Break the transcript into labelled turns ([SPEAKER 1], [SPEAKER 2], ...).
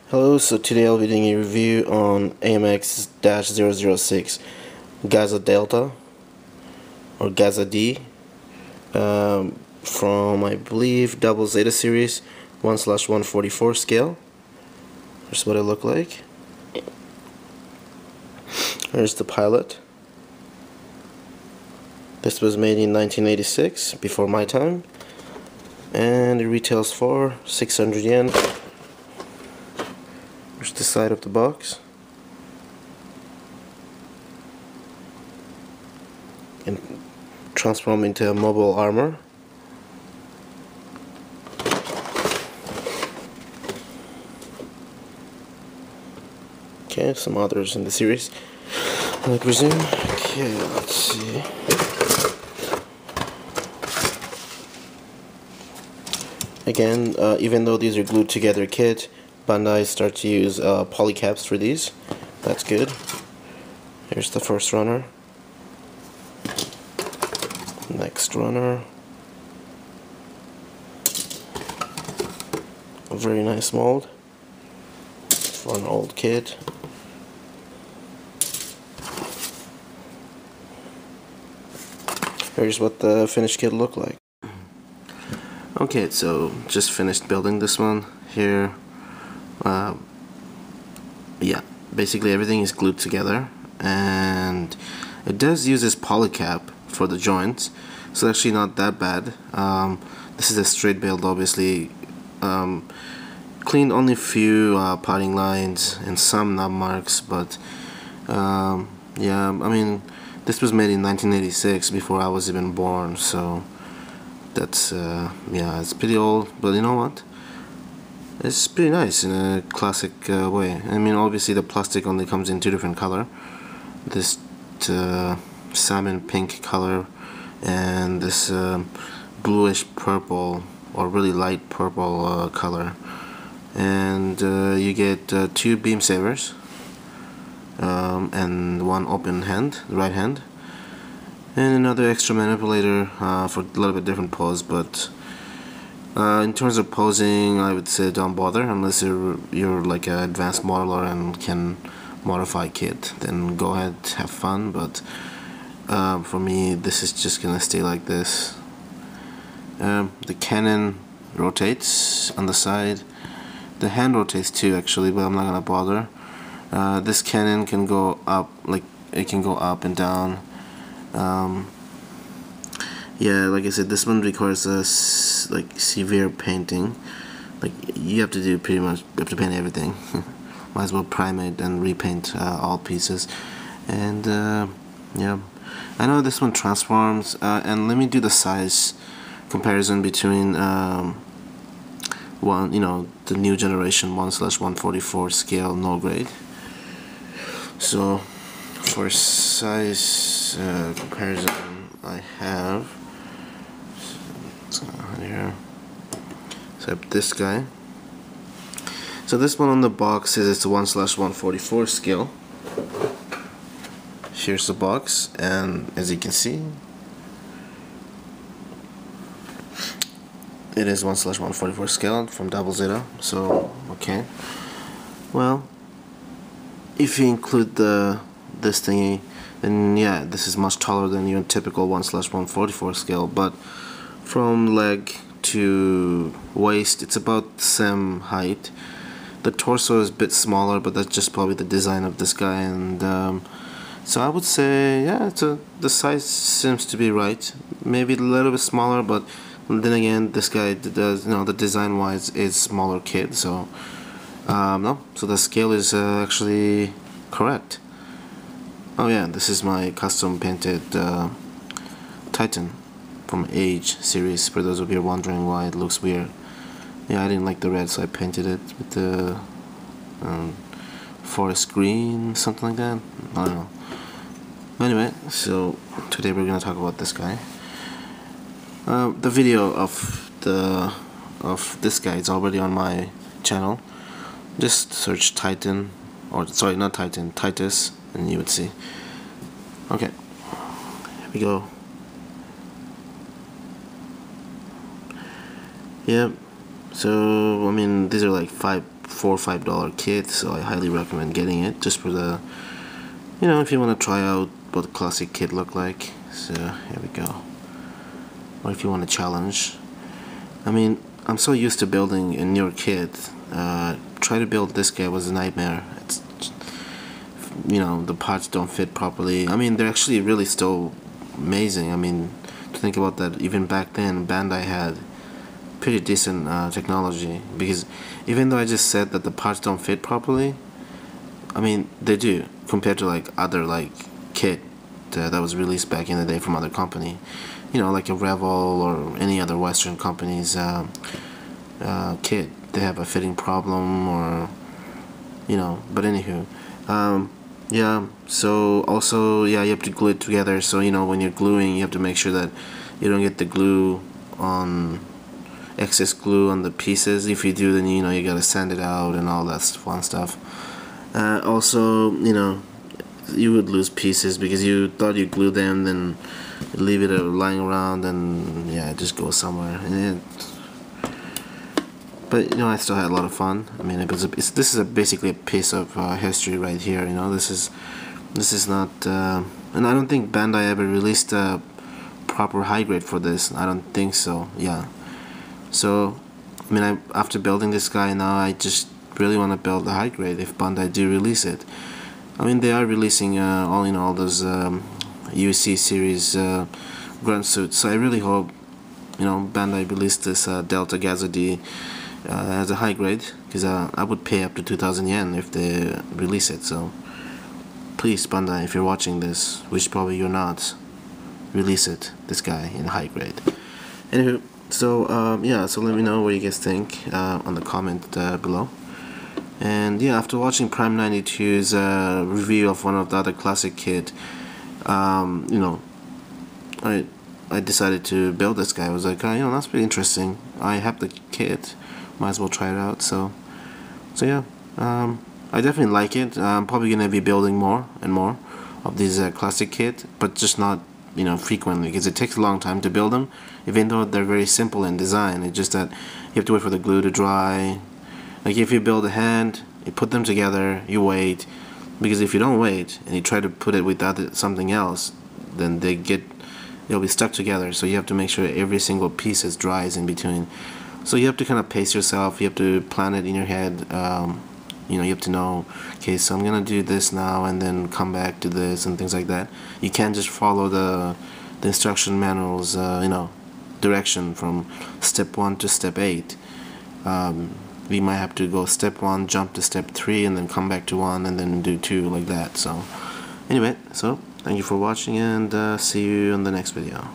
[SPEAKER 1] Hello, so today I'll be doing a review on AMX-006 Gaza-Delta or Gaza-D from I believe Double Zeta series 1/144 scale. Here's what it looked like. Here's the pilot. This was made in 1986, before my time, and it retails for 600 yen. Here's the side of the box. And transform into a mobile armor. Okay, some others in the series, I presume. Okay, let's see. Again, even though these are glued together kit, Bandai start to use polycaps for these. That's good. Here's the first runner. Next runner. A very nice mold for an old kit. Here's what the finished kit looked like. Okay, so just finished building this one here. Yeah, basically everything is glued together, and it does use this polycap for the joints, so actually not that bad. This is a straight build, obviously. Cleaned only a few potting lines and some knob marks, but yeah, I mean, this was made in 1986, before I was even born, so that's yeah, it's pretty old, but you know what? It's pretty nice in a classic way. I mean, obviously the plastic only comes in two different color. This salmon pink color and this bluish purple or really light purple color. And you get two beam sabers and one open hand, right hand, and another extra manipulator for a little bit different pose, but in terms of posing, I would say don't bother unless you're like an advanced modeler and can modify kit. Then go ahead, have fun. But for me, this is just gonna stay like this. The cannon rotates on the side. The hand rotates too, actually, but I'm not gonna bother. This cannon can go up, like it can go up and down. Yeah, like I said, this one requires like severe painting. Like you have to do pretty much, you have to paint everything. Might as well prime it and repaint all pieces. And yeah, I know this one transforms. And let me do the size comparison between one, you know, the new generation 1/144 scale no grade. So for size comparison, I have. Here, except this guy. So this one on the box says it's a 1/144 scale. Here's the box, and as you can see, it is 1/144 scale from Double Zeta. So okay, well, if you include this thingy, then yeah, this is much taller than your typical 1/144 scale, but from leg to waist, it's about the same height. The torso is a bit smaller, but that's just probably the design of this guy. And so I would say, yeah, the size seems to be right. Maybe a little bit smaller, but then again, this guy does, you know, the design-wise is smaller kid. So no, so the scale is actually correct. Oh yeah, this is my custom painted Titan from Age series, for those of you who are wondering why it looks weird. Yeah, I didn't like the red, so I painted it with the forest green, something like that. I don't know. Anyway, so today we're gonna talk about this guy. The video of this guy is already on my channel. Just search Titan, or sorry, not Titan, Titus, and you would see. Okay, here we go. Yeah, so I mean, these are like $4 or $5 kit, so I highly recommend getting it just for the, if you want to try out what the classic kit look like. So here we go. Or if you want a challenge. I mean, I'm so used to building a newer kit. Try to build this guy was a nightmare. It's, the parts don't fit properly. I mean, they're actually really still amazing. I mean, to think about that, even back then, Bandai had pretty decent technology, because even though I just said that the parts don't fit properly, I mean, they do, compared to like other like kit that was released back in the day from other company, like a Revol or any other Western company's kit. They have a fitting problem, or but anywho, yeah. So also, yeah, you have to glue it together. So when you're gluing, you have to make sure that you don't get the glue on excess glue on the pieces. If you do, then you gotta sand it out and all that fun stuff. Also, you would lose pieces because you thought you glued them, then you leave it lying around, and yeah, it just goes somewhere. But I still had a lot of fun. I mean, this is basically a piece of history right here. This is not, and I don't think Bandai ever released a proper high grade for this. I don't think so. Yeah. So, I mean, after building this guy now, I just really want to build the high grade if Bandai do release it. I mean, they are releasing all those UC series grunt suits. So I really hope Bandai release this Delta Gaza-D as a high grade, because I would pay up to 2,000 yen if they release it. So please, Bandai, if you're watching this, which probably you're not, release this guy in high grade. Anywho, so yeah, so let me know what you guys think on the comment below. And yeah, after watching Prime 92's review of one of the other classic kit, I decided to build this guy. I was like, that's pretty interesting. I have the kit, might as well try it out. So yeah, I definitely like it. I'm probably gonna be building more and more of these classic kit, but just not frequently, because it takes a long time to build them. Even though they're very simple in design, it's just that you have to wait for the glue to dry. Like if you build a hand, you put them together, you wait, because if you don't wait and you try to put it with something else, then they'll be stuck together. So you have to make sure every single piece is dries in between. So you have to kind of pace yourself. You have to plan it in your head. You have to know, okay, so I'm gonna do this now and then come back to this and things like that. You can't just follow the instruction manual's direction from step 1 to step 8. We might have to go step 1, jump to step 3, and then come back to 1, and then do 2, like that. So anyway, so thank you for watching, and see you in the next video.